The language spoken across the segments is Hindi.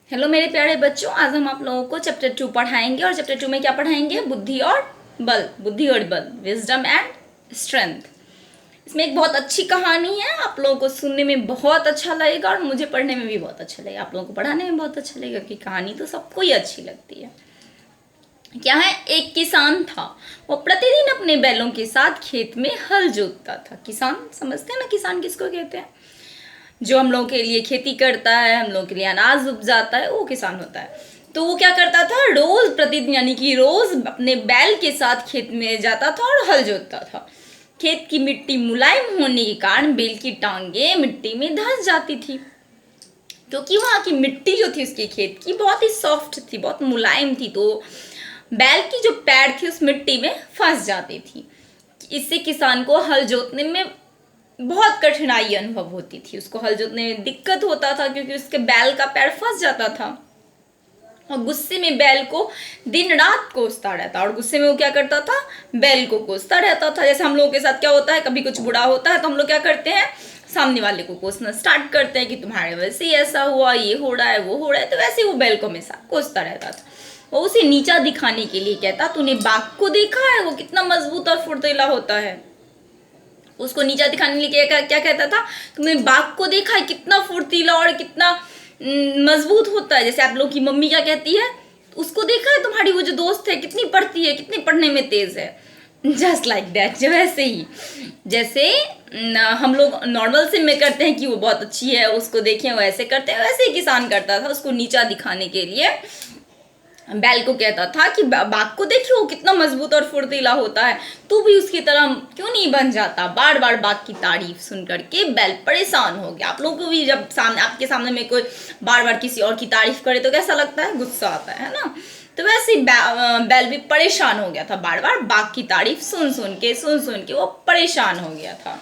हेलो मेरे प्यारे बच्चों, आज हम आप लोगों को चैप्टर 2 पढ़ाएंगे। और चैप्टर 2 में क्या पढ़ाएंगे? बुद्धि और बल, विजडम एंड स्ट्रेंथ। इसमें एक बहुत अच्छी कहानी है, आप लोगों को सुनने में बहुत अच्छा लगेगा और मुझे पढ़ने में भी बहुत अच्छा लगेगा। आप लोगों को पढ़ाने में बहुत अच्छा लगेगा कि कहानी तो सबको ही अच्छी लगती है। क्या है, एक किसान था। वो प्रतिदिन अपने बैलों के साथ खेत में हल जोतता था। किसान समझते हैं ना, किसान किसको कहते हैं? जो हम लोगों के लिए खेती करता है, हम लोगों के लिए अनाज उपजाता है, वो किसान होता है। तो वो क्या करता था, रोज प्रतिदिन यानी कि रोज अपने बैल के साथ खेत में जाता था और हल जोतता था। खेत की मिट्टी मुलायम होने के कारण बैल की टांगे मिट्टी में धंस जाती थी, क्योंकि वहाँ की मिट्टी जो थी उसके खेत की बहुत ही सॉफ्ट थी, बहुत मुलायम थी। तो बैल की जो पैर थी उस मिट्टी में फंस जाती थी। इससे किसान को हल जोतने में बहुत कठिनाई अनुभव होती थी। उसको हल जोतने में दिक्कत होता था क्योंकि उसके बैल का पैर फंस जाता था। और गुस्से में बैल को दिन रात कोसता रहता, और गुस्से में वो क्या करता था, बैल को कोसता रहता था। जैसे हम लोगों के साथ क्या होता है, कभी कुछ बुरा होता है तो हम लोग क्या करते हैं, सामने वाले को कोसना स्टार्ट करते हैं कि तुम्हारे वजह से ऐसा हुआ, ये हो रहा है, वो हो रहा है। तो वैसे वो बैल को हमेशा कोसता रहता था। वो उसे नीचा दिखाने के लिए कहता, तूने बाघ को देखा है, वो कितना मजबूत और फुर्तीला होता है। उसको नीचा दिखाने के लिए क्या कहता था, तुमने बाघ को देखा है, कितना फुर्तीला और कितना मजबूत होता है। जैसे आप लोग की मम्मी क्या कहती है, उसको देखा है तुम्हारी वो जो दोस्त है, कितनी पढ़ती है, कितनी पढ़ने में तेज है। Just like that. जो वैसे ही जैसे हम लोग नॉर्मल से में करते हैं कि वो बहुत अच्छी है, उसको देखें वो ऐसे करते हैं, वैसे ही किसान करता था। उसको नीचा दिखाने के लिए बैल को कहता था कि बाघ को देखिए, वो कितना मजबूत और फुर्तीला होता है, तू भी उसकी तरह क्यों नहीं बन जाता। बार बार बाघ की तारीफ सुन करके बैल परेशान हो गया। आप लोगों को भी जब सामने आपके सामने में कोई बार बार किसी और की तारीफ करे तो कैसा लगता है, गुस्सा आता है ना। तो वैसे बैल भी परेशान हो गया था, बार बार बाघ की तारीफ सुन सुन के वो परेशान हो गया था।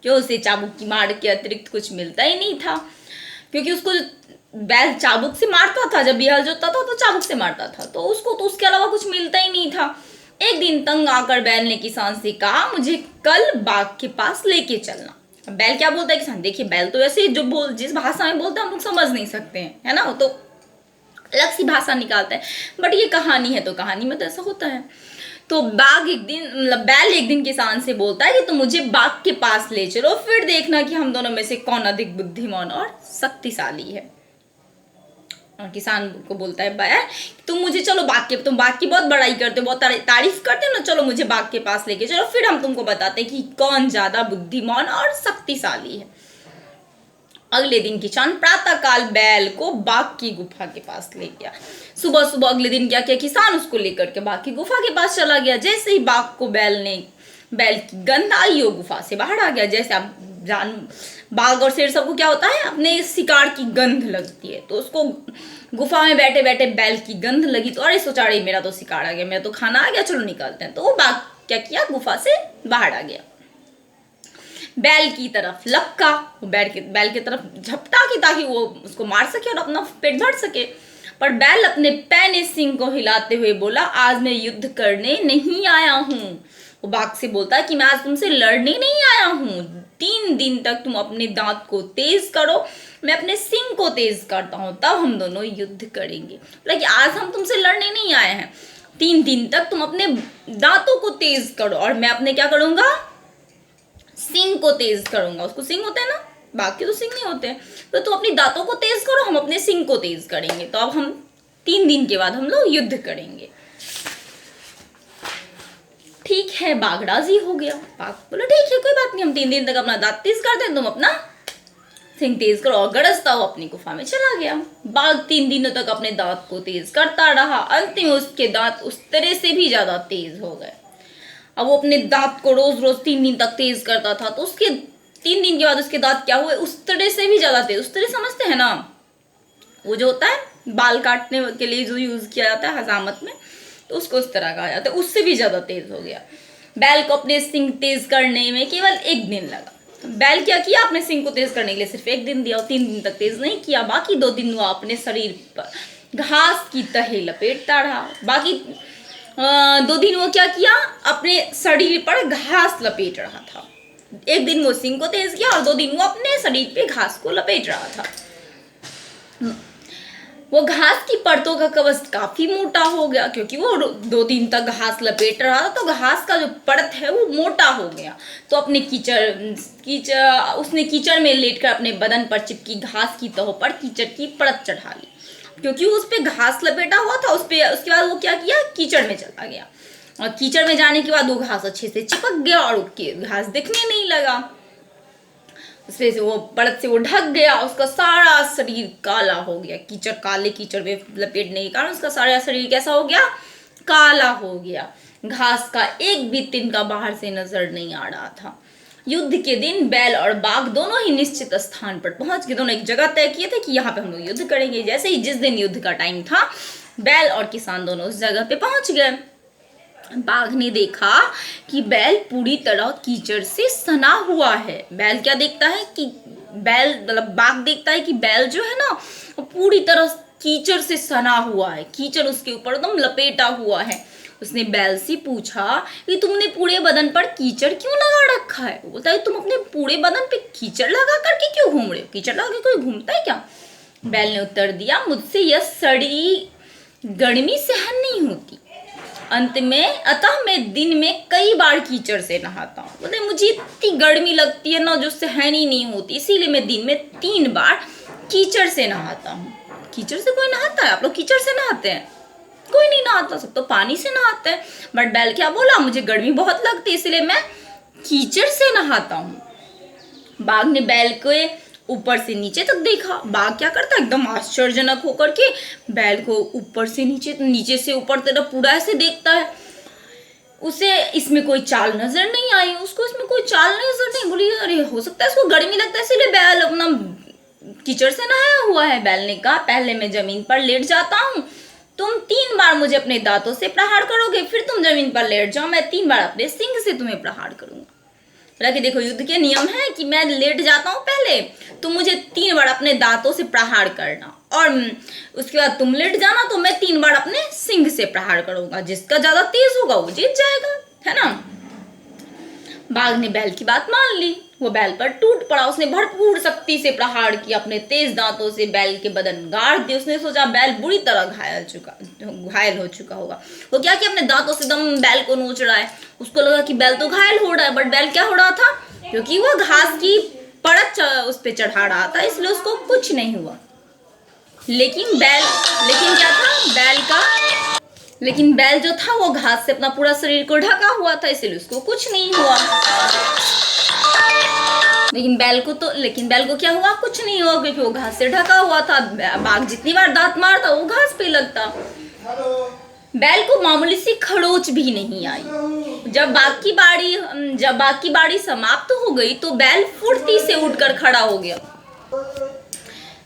जो उसे चाबुक की मार के अतिरिक्त कुछ मिलता ही नहीं था, क्योंकि उसको बैल चाबुक से मारता था। जब भी हल जोतता था तो चाबुक से मारता था, तो उसको तो उसके अलावा कुछ मिलता ही नहीं था। एक दिन तंग आकर बैल ने किसान से कहा, मुझे कल बाघ के पास लेके चलना। बैल क्या बोलता है, किसान देखिए, बैल तो ऐसे जो जिस भाषा में बोलते हैं हम लोग समझ नहीं सकते हैं, है ना, वो तो अलग सी भाषा निकालता है। बट ये कहानी है तो कहानी में तो ऐसा होता है। तो बैल एक दिन किसान से बोलता है कि तुम मुझे बाघ के पास ले चलो, फिर देखना कि हम दोनों में से कौन अधिक बुद्धिमान और शक्तिशाली है। और किसान को बोलता है, बैल तुम मुझे चलो तुम बाघ की बहुत बड़ाई करते हो, बहुत तारीफ करते हो ना, चलो मुझे बाघ के पास लेके चलो, फिर हम तुमको बताते हैं कि कौन ज्यादा बुद्धिमान और शक्तिशाली है। अगले दिन किसान प्रातः काल बैल को बाघ की गुफा के पास ले गया। सुबह सुबह अगले दिन क्या किया, किसान उसको लेकर के बाघ की गुफा के पास चला गया। जैसे ही बाघ को बैल की गंध आई, वो गुफा से बाहर आ गया। जैसे आप बाघ और शेर सबको क्या होता है, अपने शिकार की गंध लगती है, तो उसको गुफा में बैठे बैठे बैल की गंध लगी, तो अरे सोचा, अरे मेरा तो शिकार आ गया, मेरा तो खाना आ गया, चलो निकलते हैं। तो वो बाघ क्या किया, गुफा से बाहर आ गया। बैल की तरफ लपका, बैल की तरफ झपटा की, ताकि वो उसको मार सके और अपना पेट भर सके। पर बैल अपने पैने सिंह को हिलाते हुए बोला, आज मैं युद्ध करने नहीं आया हूँ। वो बाघ से बोलता है कि मैं आज तुमसे लड़ने नहीं आया हूँ। 3 दिन तक तुम अपने दांत को तेज करो, मैं अपने सिंह को तेज करता हूँ, तब हम दोनों युद्ध करेंगे। लेकिन आज हम तुमसे लड़ने नहीं आए हैं, 3 दिन तक तुम अपने दांतों को तेज करो और मैं अपने क्या करूंगा, सिंग को तेज करूंगा। उसको सिंग होते हैं ना, बाकी तो सिंग नहीं होते हैं। तो तुम अपनी दांतों को तेज करो, हम अपने सिंग को तेज करेंगे। तो अब हम 3 दिन के बाद हम लोग युद्ध करेंगे। ठीक है, बाघ राजी हो गया। बाघ बोला, ठीक है, कोई बात नहीं, हम 3 दिन तक अपना दांत तेज करते हैं, तुम अपना सिंग तेज करो। और गरजता हुआ अपनी गुफा में चला गया। बाघ 3 दिनों तक अपने दांत को तेज करता रहा। अंत में उसके दांत उस तरह से भी ज्यादा तेज हो गए। अब वो अपने दांत को रोज रोज 3 दिन तक तेज करता था, तो उसके 3 दिन के बाद उसके दांत क्या हुए, उस तरह से भी ज्यादा तेज। उस तरह समझते हैं ना, वो जो होता है बाल काटने के लिए जो यूज किया जाता है हजामत में, तो उसको उस तरह कहा जाता है, उससे भी ज्यादा तेज हो गया। बैल को अपने सिंग तेज करने में केवल 1 दिन लगा। बैल क्या किया, अपने सिंग को तेज करने के लिए सिर्फ 1 दिन दिया, और 3 दिन तक तेज नहीं किया। बाकी 2 दिन वो अपने शरीर पर घास की तहे लपेटता रहा। बाकी 2 दिन वो क्या किया, अपने शरीर पर घास लपेट रहा था। 1 दिन वो सिंग को तेज किया और 2 दिन वो अपने शरीर पे घास को लपेट रहा था। वो घास की परतों का कवच काफी मोटा हो गया, क्योंकि वो 2 दिन तक घास लपेट रहा था, तो घास का जो परत है वो मोटा हो गया। तो अपने उसने कीचड़ में लेटकर अपने बदन पर चिपकी घास की तहों पर कीचड़ की परत चढ़ा ली, क्योंकि उस पे घास लपेटा हुआ था उस पे। उसके बाद वो क्या किया, कीचड़ में चला गया, और कीचड़ में जाने के बाद वो घास अच्छे से चिपक गया और घास दिखने नहीं लगा। उससे वो परत से वो ढक गया, उसका सारा शरीर काला हो गया। कीचड़ में लपेटने के कारण उसका सारा शरीर कैसा हो गया, काला हो गया। घास का एक भी तिनका बाहर से नजर नहीं आ रहा था। युद्ध के दिन बैल और बाघ दोनों ही निश्चित स्थान पर पहुंच गए। दोनों एक जगह तय किए थे कि यहाँ पे हम लोग युद्ध करेंगे। जैसे ही जिस दिन युद्ध का टाइम था, बैल और किसान दोनों उस जगह पे पहुंच गए। बाघ ने देखा कि बैल पूरी तरह कीचड़ से सना हुआ है। बैल क्या देखता है कि बाघ देखता है कि बैल जो है ना, पूरी तरह कीचड़ से सना हुआ है, कीचड़ उसके ऊपर एकदम लपेटा हुआ है। उसने बैल से पूछा कि तुमने पूरे बदन पर कीचड़ क्यों लगा रखा है। वो बोलता है तुम अपने पूरे बदन पे कीचड़ लगा करके क्यों घूम रहे हो, कीचड़ लगा के कोई घूमता है क्या। बैल ने उत्तर दिया, मुझसे यह सड़ी गर्मी सहन नहीं होती, अतः मैं दिन में कई बार कीचड़ से नहाता हूँ। बोलते मुझे इतनी गर्मी लगती है ना जो सहन ही नहीं होती, इसीलिए मैं दिन में 3 बार कीचड़ से नहाता हूँ। कीचड़ से कोई नहाता है? आप लोग कीचड़ से नहाते हैं? कोई नहीं नहाता, सब तो पानी से नहाते हैं। बट बैल क्या बोला, मुझे गर्मी बहुत लगती है इसलिए मैं कीचड़ से नहाता हूँ। बाघ ने बैल के ऊपर से नीचे तक देखा। बाघ क्या करता है, एकदम आश्चर्यजनक होकर के बैल को ऊपर से नीचे से ऊपर तरफ पूरा ऐसे देखता है। उसे इसमें कोई चाल नजर नहीं आई, उसको इसमें कोई चाल नजर नहीं। बोली अरे हो सकता है इसको गर्मी लगता है इसलिए बैल अपना कीचड़ से नहाया हुआ है। बैल ने कहा, पहले मैं जमीन पर लेट जाता हूँ, तुम 3 बार मुझे अपने दांतों से प्रहार करोगे, फिर तुम जमीन पर लेट जाओ, मैं 3 बार अपने सिंग से तुम्हें प्रहार करूंगा। कि देखो युद्ध के नियम है कि मैं लेट जाता हूँ पहले, तुम मुझे 3 बार अपने दांतों से प्रहार करना, और उसके बाद तुम लेट जाना तो मैं 3 बार अपने सिंग से प्रहार करूंगा। जिसका ज्यादा तेज होगा वो जीत जाएगा, है ना। बाघ ने बैल की बात मान ली। वो बैल पर टूट पड़ा। उसने भरपूर शक्ति से प्रहार किया, अपने तेज दांतों से बैल के बदन गाड़ दिए। उसने सोचा बैल बुरी तरह घायल हो चुका होगा। वो क्या कि अपने दांतों से दम बैल को नोच रहा है। उसको लगा कि बैल तो घायल हो रहा है, बट बैल क्या हो रहा था, क्योंकि वो घास की परत उस पर चढ़ा रहा था, इसलिए उसको कुछ नहीं हुआ। लेकिन बैल जो था वो घास से अपना पूरा शरीर को ढका हुआ था, इसलिए उसको कुछ नहीं हुआ। लेकिन बैल को क्या हुआ, कुछ नहीं हुआ, क्योंकि वो घास से ढका हुआ था। बाघ जितनी बार दांत मारता वो घास पे लगता। बैल को मामूली सी खरोच भी नहीं आई। जब बाघ की बारी समाप्त हो गई तो बैल फुर्ती से उठकर खड़ा हो गया।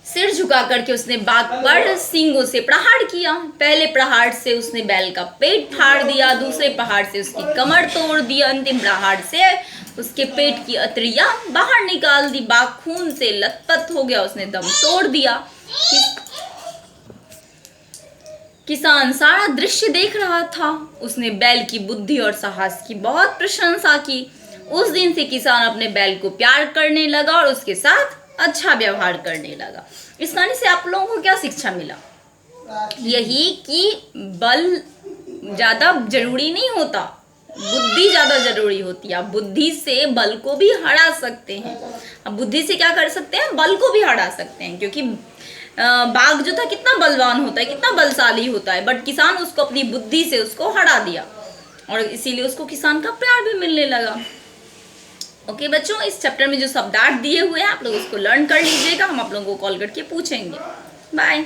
सिर झुका करके उसने बाघ पर सींगों से प्रहार किया। पहले प्रहार से उसने बैल का पेट फाड़ दिया, दूसरे प्रहार से उसकी कमर तोड़ दी, अंतिम प्रहार से उसके पेट की अतरिया बाहर निकाल दी। बाघ खून से लथपथ हो गया, उसने दम तोड़ दिया। किसान सारा दृश्य देख रहा था। उसने बैल की बुद्धि और साहस की बहुत प्रशंसा की। उस दिन से किसान अपने बैल को प्यार करने लगा और उसके साथ अच्छा व्यवहार करने लगा। इस कहानी से आप लोगों को क्या शिक्षा मिला? यही कि बल ज्यादा जरूरी नहीं होता, बुद्धि ज्यादा जरूरी होती है। आप बुद्धि से बल को भी हरा सकते हैं। आप बुद्धि से क्या कर सकते हैं, बल को भी हरा सकते हैं। क्योंकि बाघ जो था कितना बलवान होता है, कितना बलशाली होता है, बट किसान उसको अपनी बुद्धि से उसको हरा दिया, और इसीलिए उसको किसान का प्यार भी मिलने लगा। ओके बच्चों, इस चैप्टर में जो शब्दार्थ दिए हुए हैं आप लोग उसको लर्न कर लीजिएगा। हम आप लोगों को कॉल करके पूछेंगे। बाय।